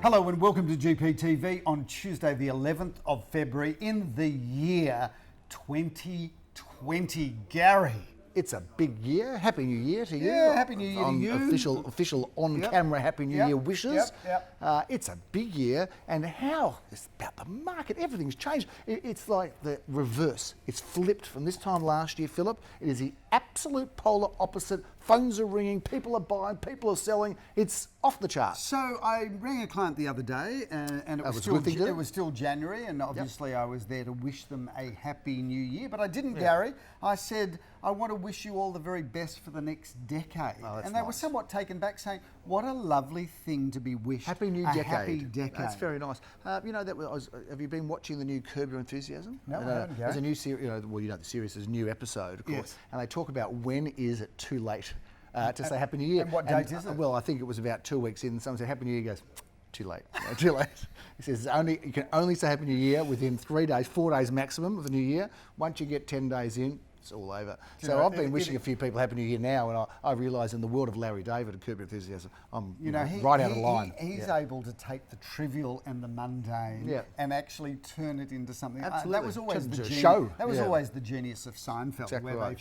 Hello and welcome to GPTV on Tuesday the 11th of February in the year 2020. Gary. It's a big year. Happy New Year to you. Yeah, Happy New Year to you. Official on-camera Happy New Year wishes. It's a big year, and how it's about the market. Everything's changed. It's like the reverse. It's flipped from this time last year, Philip. It is the absolute polar opposite. Phones are ringing, people are buying, people are selling. It's off the charts. So I rang a client the other day, and it was still January, and obviously I was there to wish them a happy new year. But I didn't, Gary. I said, I want to wish you all the very best for the next decade. And they were somewhat taken back, saying, what a lovely thing to be wished. Happy new decade. Happy decade. That's very nice. You know, have you been watching the new Curb Your Enthusiasm? No, I haven't, Gary. There's a new series, the series, there's a new episode, of course, and they talk about when is it too late to say Happy New Year. And what date is it? Well, I think it was about 2 weeks in, someone said Happy New Year, he goes, too late, too late. He says you can only say Happy New Year within 3 days, 4 days maximum of the new year. Once you get 10 days in, it's all over. So I've been wishing a few people Happy New Year now, and I realise in the world of Larry David and Curb Your Enthusiasm, I'm right out of line. He's able to take the trivial and the mundane and actually turn it into something. Absolutely. That was always the show. That was always the genius of Seinfeld, exactly where they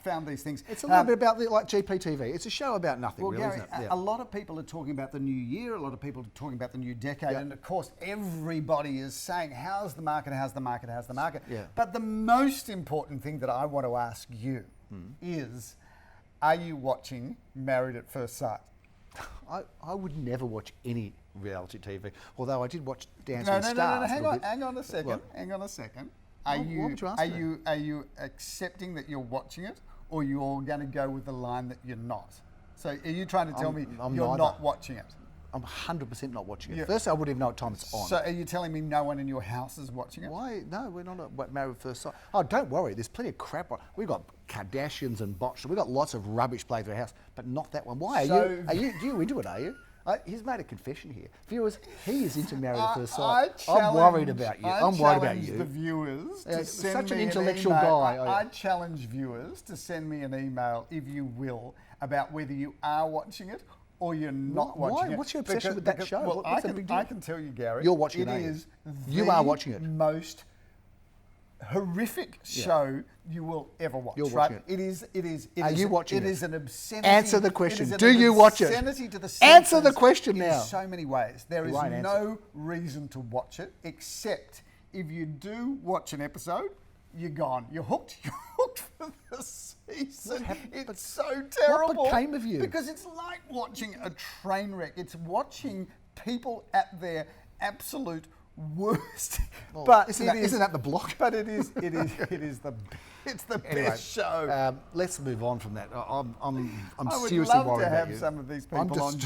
found these things. It's a little bit about like GPTV. It's a show about nothing, really, Gary, isn't it? A lot of people are talking about the new year. A lot of people are talking about the new decade, and of course, everybody is saying, "How's the market? How's the market? How's the market?" But the most important thing that I want to ask you is, are you watching Married at First Sight? I would never watch any reality TV, although I did watch Dance with Stars. No, hang on a second. What? Hang on a second. Are you accepting that you're watching it, or you're going to go with the line that you're not? So are you trying to tell me you're not watching it? I'm 100% not watching it. First, I wouldn't even know what time it's on. So are you telling me no one in your house is watching it? Why? No, we're not Married at First Sight. Oh, don't worry. There's plenty of crap on. We've got Kardashians and bots. We've got lots of rubbish playing through our house, but not that one. Why? Are you into it, are you? He's made a confession here. Viewers, he is into Married at First Sight. I'm worried about you. I'm worried about you. The viewers to send such me an intellectual email. guy. I challenge viewers to send me an email, if you will, about whether you are watching it or you're not watching it. What's your obsession with that show? Well, I can tell you, Gary. You're watching it. You are watching it. Most horrific show you will ever watch. You're watching it. Are you watching it? It is an obscenity. Answer the question. Do you watch it? To the Answer the question now. In so many ways. There is no reason to watch it, except if you do watch an episode, you're gone. You're hooked. You're hooked for the season. It's so terrible. What became of you? Because it's like watching a train wreck. It's watching people at their absolute worst. Well, but isn't that the block? But it's the best show. Let's move on from that. I'm seriously worried about you. I would love to have some of these people on.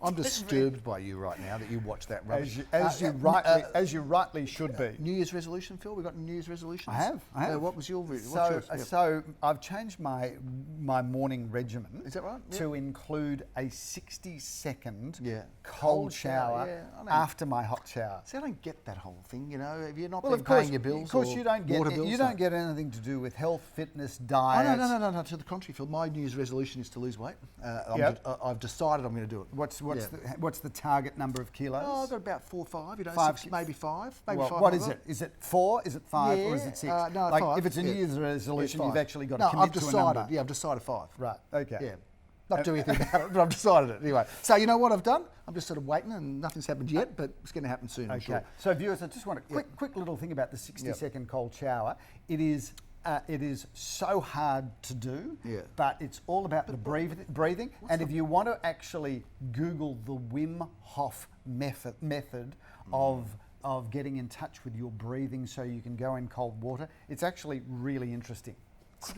I'm disturbed by you right now that you watch that rubbish. As you rightly should be. New Year's resolution, Phil? We've got New Year's resolutions? I have. What was your So I've changed my morning regimen. Is that right? To include a 60-second cold shower after my hot shower. See, I don't get that whole thing, you know. Have you not been paying your bills? Of course, you don't get water bills? You don't get anything to do with health, fitness, diet. Oh, no. To the contrary, Phil. My New Year's resolution is to lose weight. I've decided I'm going to do it. What's the target number of kilos? Oh, I've got about 4 or 5. You know, 5, maybe 5. What is it? Is it 4? Is it 5? Or is it 6? No, like 5. If it's a New Year's resolution, you've actually got to commit to a number. Yeah, I've decided 5. Right. Okay. Yeah. Not doing anything about it, but I've decided it anyway. So you know what I've done? I'm just sort of waiting, and nothing's happened yet, but it's going to happen soon. I'm sure. So viewers, I just want a quick little thing about the 60-second cold shower. It is so hard to do, but it's all about the breathing. And if you want to actually Google the Wim Hof method of getting in touch with your breathing so you can go in cold water, it's actually really interesting.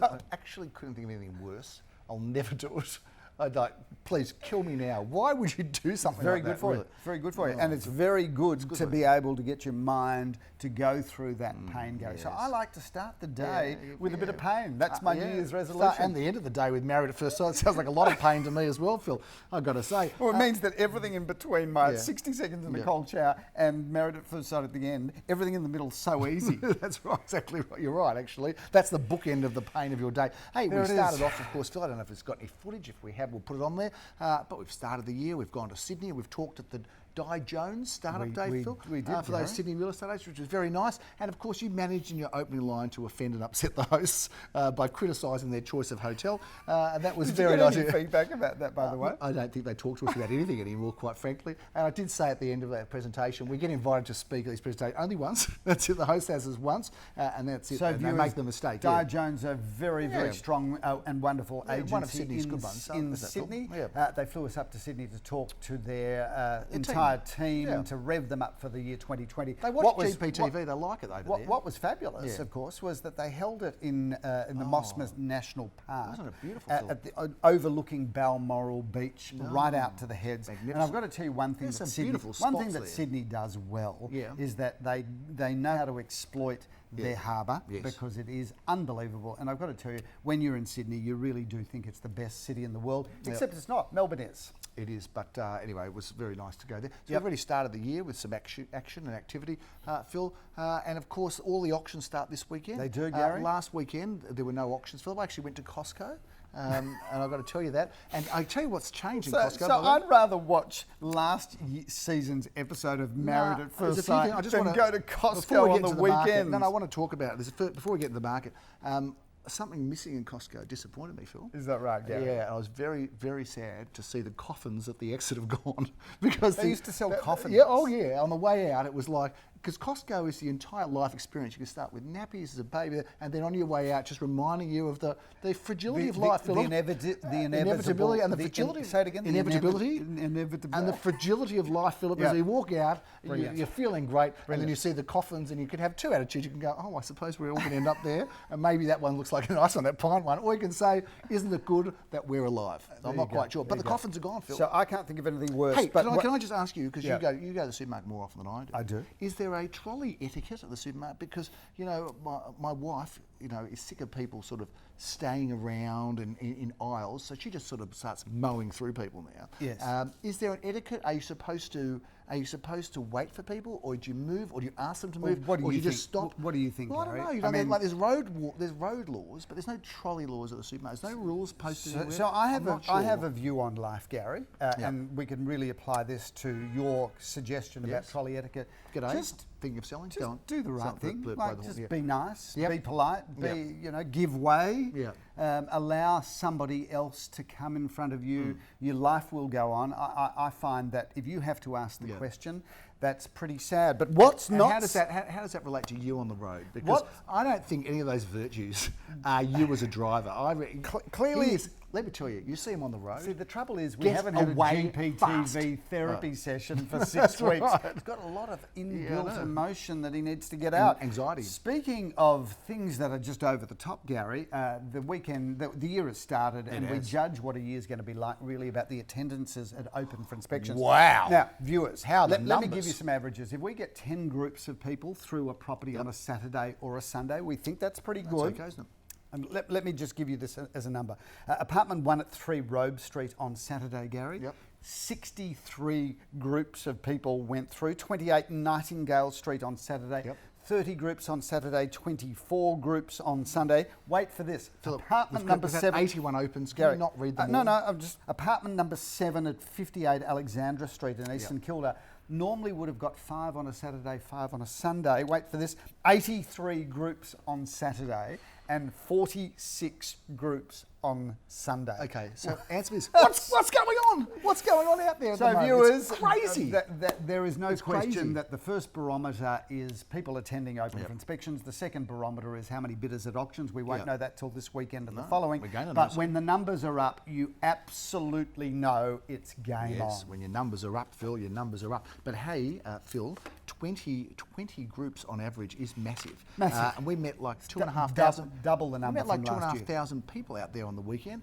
I actually couldn't think of anything worse. I'll never do it. I'd like, please kill me now. Why would you do something like that? Very good for you. And it's very good to be able to get your mind to go through that pain go. So I like to start the day with a bit of pain. That's my New Year's resolution. And the end of the day with Married at First Sight sounds like a lot of pain to me as well, Phil, I've got to say. Well, it means that everything in between my 60 seconds in the cold shower and Married at First Sight at the end, everything in the middle is so easy. That's right, exactly right. You're right, actually. That's the bookend of the pain of your day. Hey, we started off, of course, Phil, I don't know if it's got any footage. If we have, have, we'll put it on there. But we've started the year. We've gone to Sydney. We've talked at the Di Jones Startup Day, Phil, we did, for those Sydney real estate agents, which was very nice. And of course, you managed in your opening line to offend and upset the hosts by criticising their choice of hotel, and that was very nice. Did you get any feedback about that, by the way? I don't think they talk to us about anything anymore, quite frankly. And I did say at the end of that presentation, we get invited to speak at these presentations only once. That's it. The host has us once, and that's it. So and they make the mistake. Di Jones, a very strong and wonderful agency one of Sydney's good ones. in Sydney. Yeah. They flew us up to Sydney to talk to their entire team to rev them up for the year 2020. They watch GPTV. They like it over there. What was fabulous, of course, was that they held it in the Mosmas National Park. Wasn't it beautiful? Overlooking Balmoral Beach, right out to the heads. Magnificent. And I've got to tell you one thing that Sydney does well is that they know how to exploit their harbour because it is unbelievable. And I've got to tell you, when you're in Sydney, you really do think it's the best city in the world, except it's not. Melbourne is. It is, but anyway, it was very nice to go there. So we've already started the year with some action and activity, Phil. And of course, all the auctions start this weekend. They do, Gary. Last weekend, there were no auctions, Phil. I actually went to Costco. And I've got to tell you that. And I tell you what's changed in Costco. So I'd rather watch last season's episode of Married at First Sight than go to Costco on the weekend. No, I want to talk about this. Before we get to the market, something missing in Costco disappointed me, Phil. Is that right, Gary? Yeah, I was very, very sad to see the coffins at the exit have gone. Because they used to sell coffins. Yeah, on the way out, it was like, because Costco is the entire life experience. You can start with nappies as a baby, and then on your way out, just reminding you of the fragility of life, Phil. The inevitability and the fragility. Say it again. Inevitability. Inevitability. And the fragility of life, Philip. As you walk out, you're feeling great, and then you see the coffins, and you can have two attitudes. You can go, oh, I suppose we're all going to end up there, and maybe that one looks like a nice one, that pine one. Or you can say, isn't it good that we're alive? I'm not quite sure. But the coffins are gone, Phil. So I can't think of anything worse. Hey, can I just ask you, because you go to the supermarket more often than I do. I do. Is there a trolley etiquette at the supermarket? Because, my wife, is sick of people sort of staying around and in aisles, so she just sort of starts mowing through people now. Yes. Is there an etiquette? Are you supposed to wait for people, or do you move, or do you ask them to move, or do you just stop? What do you think, Well, Gary? I don't know. There's road laws, but there's no trolley laws at the supermarket. There's no rules posted anywhere. So I have a view on life, Gary, and we can really apply this to your suggestion about trolley etiquette. G'day. Just thinking of selling. Just do the right thing. Just be nice, Yep. be polite, give way. Yeah. Allow somebody else to come in front of you. Your life will go on. I find that if you have to ask the question, that's pretty sad. But how does that relate to you on the road? Because I don't think any of those virtues are you as a driver. Clearly, let me tell you, you see him on the road. See, the trouble is we haven't had a GPTV therapy session for 6 weeks. Right. He's got a lot of inbuilt emotion that he needs to get out. Anxiety. Speaking of things that are just over the top, Gary, the year has started, and we judge what a year's going to be like really about the attendances at open for inspections. Wow. Now, viewers, let me give you some averages. If we get 10 groups of people through a property on a Saturday or a Sunday, we think that's pretty good. That's okay, isn't it? And let me just give you this as a number. Apartment 1 at 3 Robe Street on Saturday, Gary. Yep. 63 groups of people went through. 28 Nightingale Street on Saturday. Yep. 30 groups on Saturday, 24 groups on Sunday. Wait for this. Philip, apartment number 7. 81 opens. Can Gary, you not read them all? No, I'm just... Apartment number 7 at 58 Alexandra Street in East St Kilda normally would have got 5 on a Saturday, 5 on a Sunday. Wait for this. 83 groups on Saturday and 46 groups on Sunday. Okay, so answer is what's going on? What's going on out there at the moment? Viewers, it's crazy. There is no question crazy. that the first barometer is people attending open for inspections. The second barometer is how many bidders at auctions. We won't know that till this weekend and the following. But when the numbers are up, you absolutely know it's game on. Yes, when your numbers are up, Phil, your numbers are up. But hey, Phil, 20 groups on average is massive. Massive. And we met like 2,500. Double the number We met like from last year. 2,500 people out there on the weekend.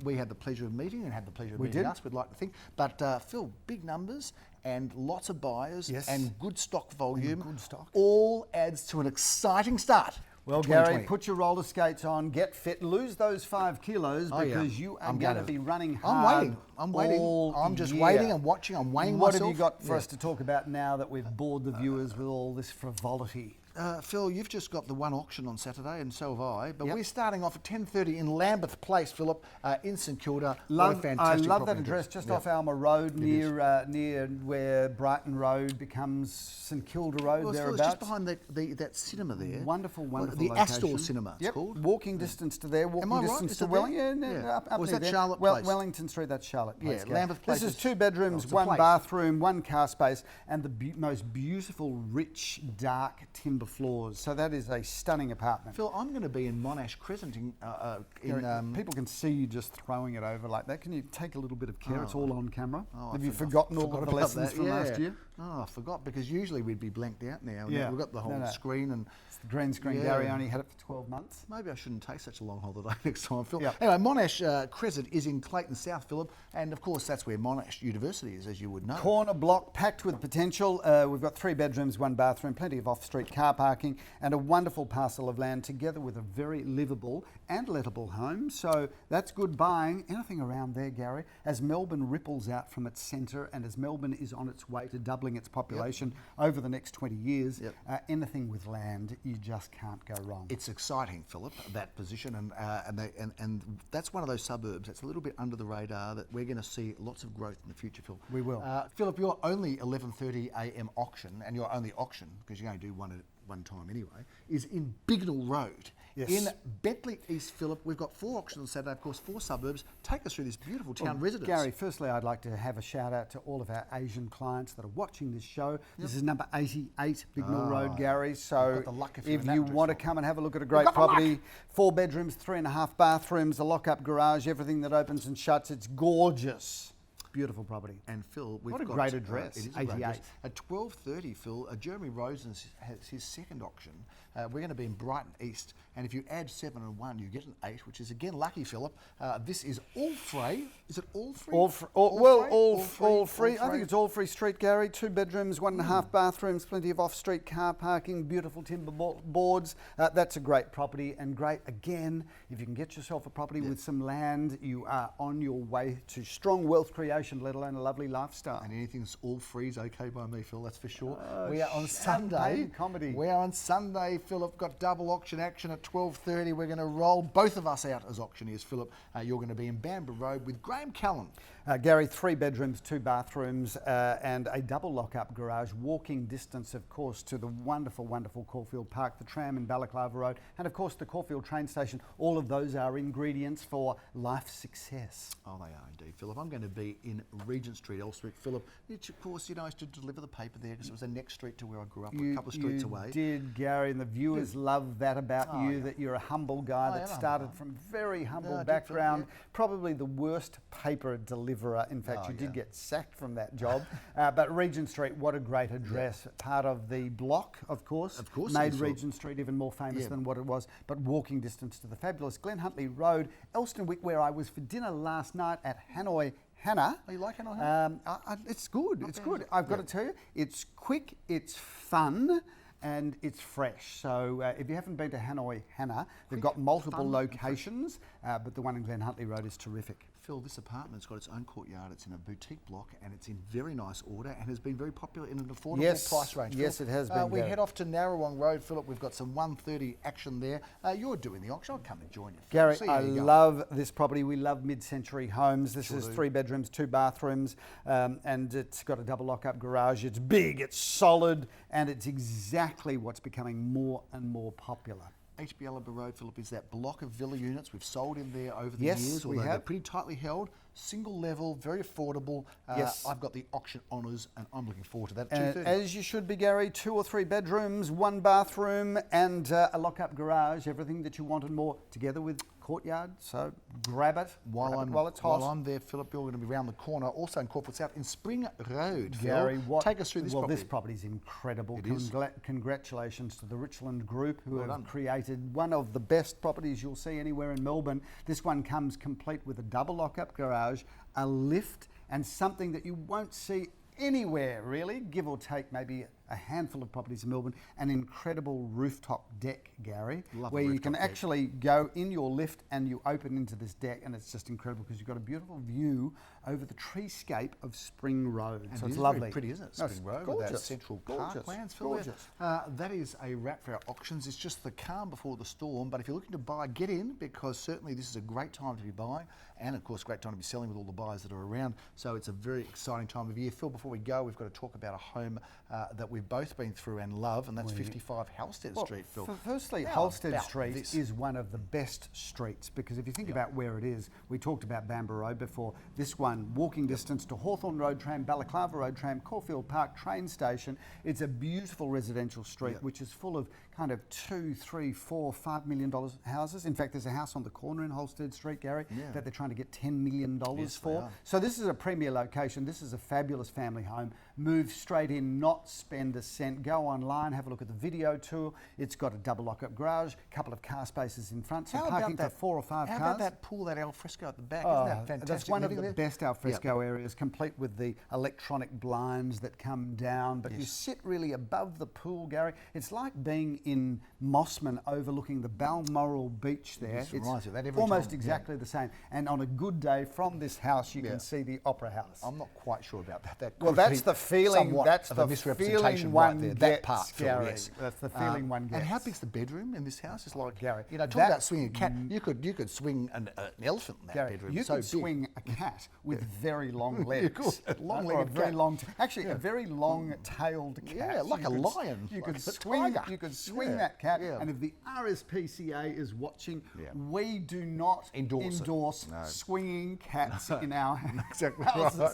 We had the pleasure of meeting and had the pleasure of meeting us, we'd like to think. But Phil, big numbers and lots of buyers and good stock volume. Good stock. All adds to an exciting start. Well, Gary, put your roller skates on, get fit, lose those 5 kilos because you are going to be running hard. I'm waiting. I'm just waiting and watching. I'm weighing myself. What have you got for us to talk about now that we've bored the viewers with all this frivolity? Phil, you've just got the one auction on Saturday, and so have I. But Yep. we're starting off at 10:30 in Lambeth Place, Philip, in St Kilda. I What a fantastic love that property address, it is. just Yep. off Alma Road, near where Brighton Road becomes St Kilda Road, Well, Phil, it's thereabouts. just behind that cinema there. Wonderful The location. Astor Cinema, it's Yep. called. Walking distance to there, walking Am I right? distance Is to it Wellington. there? Yeah, Yeah. up Or is near that there. Charlotte Place? Wellington Street, that's Charlotte Place. Yeah, Gary. Lambeth Place This is is- 2 bedrooms, it's a 1 place. bathroom, 1 car space, and the most beautiful, rich, dark timber floors. So that is a stunning apartment. Phil, I'm going to be in Monash Crescent People can see you just throwing it over like that. Can you take a little bit of care? It's all on camera. Oh, Have I you forgot- forgotten all forgot of the about lessons that, from yeah. last year? Oh, I forgot, because usually we'd be blanked out now. Yeah. We've got the whole No. screen, and It's the green screen. Yeah. Gary only had it for 12 months. maybe I shouldn't take such a long holiday next time, Phil. Yep. Anyway, Monash Crescent is in Clayton South, Philip, and of course that's where Monash University is, as you would know. Corner block packed with potential. We've got 3 bedrooms, 1 bathroom, plenty of off-street car parking, and a wonderful parcel of land together with a very livable and lettable home. So that's good buying. Anything around there, Gary, as Melbourne ripples out from its centre and as Melbourne is on its way to doubling its population over the next 20 years, anything with land, you just can't go wrong. It's exciting, Philip, that position, and that's one of those suburbs that's a little bit under the radar that we're going to see lots of growth in the future, Phil. We will. Philip, your only 11:30 a.m. auction, and your only auction, because you're going to do one at one time anyway, is in Bignell Road. Yes. In Bentley East, Philip. We've got 4 auctions on Saturday, of course, 4 suburbs. Take us through this beautiful town residence. Gary, firstly, I'd like to have a shout out to all of our Asian clients that are watching this show. This is number 88 Bignell Road, Gary. So got the luck if you're in that you address, want to Phil. come and have a look at a great property, 4 bedrooms, 3.5 bathrooms, a lock-up garage, everything that opens and shuts. It's gorgeous. Beautiful property. And Phil, we've What a got great address, it is a great 88. address. At 12:30, Phil, Jeremy Rosen has his second auction. We're going to be in Brighton East, and if you add 7 and 1, you get an 8, which is again lucky, Philip. This is all free. Is it all free? All free. I think it's all free street, Gary. 2 bedrooms, 1.5 bathrooms, plenty of off-street car parking, beautiful timber boards. That's a great property, and great again. If you can get yourself a property with some land, you are on your way to strong wealth creation, let alone a lovely lifestyle. And anything that's all free is okay by me, Phil. That's for sure. We are on champagne Sunday. comedy. We are on Sunday, Philip. Got double auction action at 12:30. We're going to roll both of us out as auctioneers, Philip. You're going to be in Bamber Road with Graham Callan. Gary, 3 bedrooms, 2 bathrooms, and a double lock-up garage. Walking distance, of course, to the wonderful, wonderful Caulfield Park, the tram in Balaclava Road, and of course the Caulfield train station. All of those are ingredients for life success. Oh, they are indeed, Philip. I'm going to be in Regent Street, Elstwick, Philip. Which, of course, I used to deliver the paper there because it was the next street to where I grew up, a couple of streets away. You did, Gary, and the viewers love that about you, that you're a humble guy that started from very humble background, probably the worst paper deliverer. In fact, you did get sacked from that job. But Regent Street, what a great address. Part of the block, of course. Of course. Made Regent Street even more famous than what it was, but walking distance to the fabulous Glen Huntly Road, Elstonwick, where I was for dinner last night at Hanoi Hannah. Oh, you like Hanoi Hannah? It's good. It's good. I've got to tell you, it's quick, it's fun, and it's fresh. So if you haven't been to Hanoi Hannah, they've got multiple locations, but the one in Glen Huntly Road is terrific. Phil, this apartment's got its own courtyard. It's in a boutique block, and it's in very nice order, and has been very popular in an affordable price range. Yes, Phil. it has been. We head off to Narrawong Road, Philip. We've got some 1:30 action there. You're doing the auction. I'll come and join you, Phil. Gary, See how I you go. love this property. We love mid-century homes. This is 3 bedrooms, 2 bathrooms, and it's got a double lock-up garage. It's big, it's solid, and it's exactly what's becoming more and more popular. HB Alaba Road, Philip, is that block of villa units we've sold in there over the Yes, years. we Although they're have. pretty tightly held, single level, very affordable. Yes. I've got the auction honours, and I'm looking forward to that. And 2:30. as you should be, Gary, 2 or 3 bedrooms, 1 bathroom, and a lock-up garage. Everything that you want and more, together with courtyard. So grab it while it's hot. While I'm there, Philip, you're going to be round the corner, also in Caulfield South, in Spring Road. Gary, Phil, take us through this property. This property's incredible. It is. Congratulations to the Richland Group, who have created one of the best properties you'll see anywhere in Melbourne. This one comes complete with a double lock-up garage, a lift, and something that you won't see anywhere, really, give or take maybe a handful of properties in Melbourne, an incredible rooftop deck, Gary, Love a where you rooftop can deck. actually go in your lift and you open into this deck, and it's just incredible because you've got a beautiful view over the treescape of Spring Road. And so it it's is lovely. very pretty, isn't it? No, Spring it's Road with that gorgeous. central Gorgeous. parklands. Gorgeous. That is a wrap for our auctions. It's just the calm before the storm. But if you're looking to buy, get in, because certainly this is a great time to be buying, and of course, great time to be selling with all the buyers that are around. So it's a very exciting time of year. Phil, before we go, we've got to talk about a home that we've both been through and love, and that's 55 Halstead Street, Phil. Firstly, How Halstead about Street this? is one of the best streets, because if you think about where it is, we talked about Bamboo Road before. This one, walking distance to Hawthorn Road Tram, Balaclava Road Tram, Caulfield Park train station. It's a beautiful residential street which is full of kind of $2, $3, $4, $5 million houses. In fact, there's a house on the corner in Halstead Street, Gary, that they're trying to get $10 million for. So this is a premier location. This is a fabulous family home. Move straight in, not spend a cent. Go online, have a look at the video tour. It's got a double lock-up garage, a couple of car spaces in front, so parking for 4 or 5 cars. How about that pool, that al fresco at the back? Isn't that fantastic? That's one of the there? best al fresco areas, complete with the electronic blinds that come down. But you sit really above the pool, Gary. It's like being in Mossman overlooking the Balmoral beach there. It's It's right, that every almost time, exactly the same. And on a good day from this house, you can see the Opera House. I'm not quite sure about that. That Well, could that's be the feeling. somewhat That's of the a misrepresentation feeling right one there. gets, That part, Phil, Gary. yes. That's the feeling one gets. And how big's the bedroom in this house? It's like, Gary, you know, talk that- about swinging a cat. You could swing an elephant in that Gary, bedroom. you It's so could big. swing a cat with very long legs. could. A long-legged Or a very cat. long, actually, a very long-tailed cat. Yeah, like You a could lion, You like could a swing. tiger. You could swing Yeah, that cat. yeah. And if the RSPCA is watching, Yeah. we do not Endorse it. No. swinging cats in our Exactly houses. right.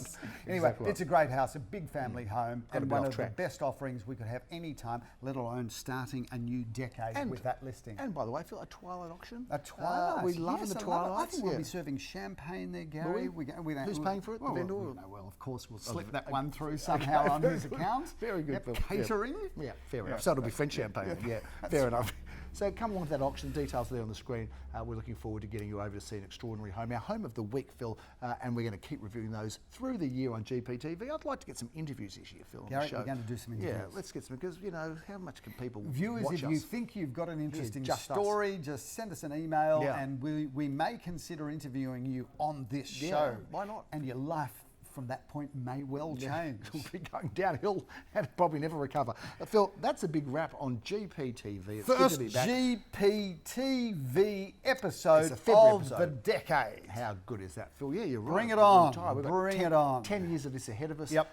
Anyway, Exactly right. it's a great house, a big family home, Gotta and be one off of track. the best offerings we could have any time, let alone starting a new decade And- with that listing. And by the way, Phil, a twilight auction. A twilight. we love Yes, the I love it. I twilights. think we'll be serving champagne there, Gary. we? We Who's paying for it, the Well, vendor? well, of course, we'll slip that one through somehow on his account. Very good, Yep, Phil. catering. Yeah, fair enough. So it'll be French champagne. Yeah, fair enough. So come along to that auction. Details are there on the screen. We're looking forward to getting you over to see an extraordinary home, our home of the week, Phil, and we're going to keep reviewing those through the year on GPTV. I'd like to get some interviews this year, Phil, on Gary, the show. we're going to do some interviews. Yeah, let's get some, because, you know, how much can people Viewers, watch if us? you think you've got an interesting just us. story, just send us an email, Yeah. and we may consider interviewing you on this Yeah, show. why not? And your life from that point may well change. We'll be going downhill and probably never recover. Phil, that's a big wrap on GPTV. It's good First to be back. GPTV episode It's a February of episode. the decade. How good is that, Phil? Yeah, you're right. Bring it We're on. tired. We've got Bring 10 it on. 10 years of this ahead of us. Yep.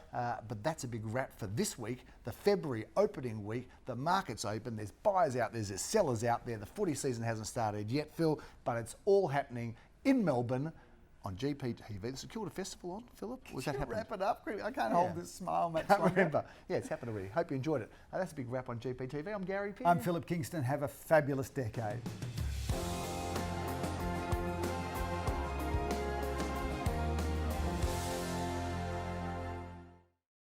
But that's a big wrap for this week, the February opening week. The market's open. There's buyers out there. There's sellers out there. The footy season hasn't started yet, Phil, but it's all happening in Melbourne on GPTV. The Security Festival on, Philip? Was that Can you happening? wrap it up? I can't hold this smile much I can't longer. remember. Yeah, it's happened already. Hope you enjoyed it. That's a big wrap on GPTV. I'm Gary P. I'm Philip Kingston. Have a fabulous decade.